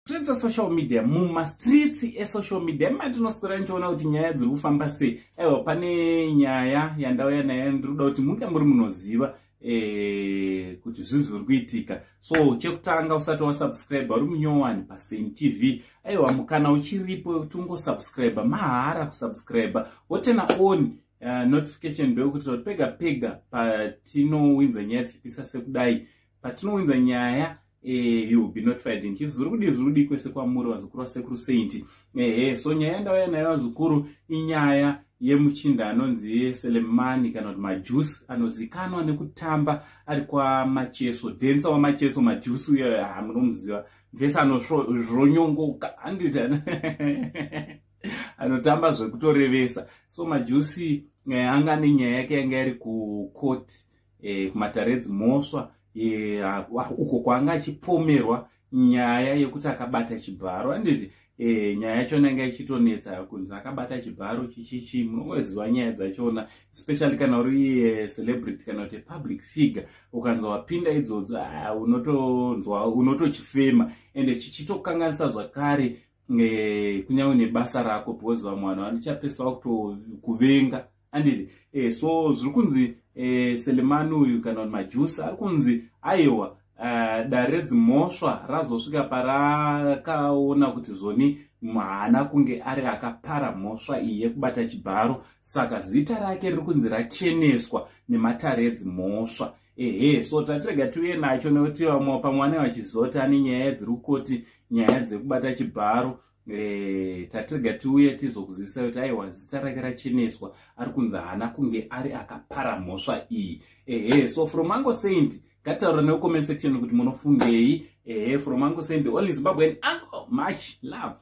streets social media, muma streets social media, matinoskora nchiona kuti nyaya dziri kufamba sei. Aiwa, pane nyaya yandauya nayo ndinoda kuti munge muri munoziva kuti zvizviri kuitika. So chekutanga usati wasubscribe uri munyowani paSaint TV. Aiwa, mukana uchiripo tungo subscribe, mahara kusubscribe. Wotena on notification bell kuti pega patinowinza nyaya dzichipisa sekudai. Patinowinza nyaya you'll be notified in case zurudi kwese kwamuri wazukuru wasekuru Saint. So nyaya ndauya nayo wazukuru inyaya yemuchinda anonzi Selemani kana kuti Majusi anozikanwa nekutamba ari kwa Macheso, densa wa Macheso. Majusi uyo munomuziva, mvesa anozvonyongoka andita anotamba zvekutorevesa. So Majusi anga nenyaya yake yanga iri kucourt kumataredzi Mhosva, uko kwanga achipomerwa nyaya yekuti akabata Chibharo. Anditi nyaya yacho nanga ichitonetsa kunzi akabata Chibharo chichichi. Munoziva nyaya dzachona, especially kana uri celebrity kana kuti public figure, ukanzwa wapinda idzodzo unotochifema ende chichitokanganisa zvakare kunyange nebasa rako, because vamwana vanochapesa kuvenga. Anditi so zviri kunzi Selemani uyu kana Majusi ari kunzi aiwa daredzi Mhosva razosvika parakaona kuti zvoni Haana kunge ari akapara Mhosva iyi yekubata Chibharo, saka zita rake riri kunzi racheneswa nemataredzi Mhosva. So tatirega tiuye nacho nekuti vamwe pamwana vachizoti ane nyaya dziri kukoti, nyaya dzekubata Chibharo. Tatirega tiuye tizokuzivisa kuti aiwa zita rake racheneswa, ari kunzi Haana kunge ari akapara Mhosva iyi. So from Ango Saint, ngataura nemucomment section kuti munofungei. From Ango Saint, all Zimbabwe and Ango, much love.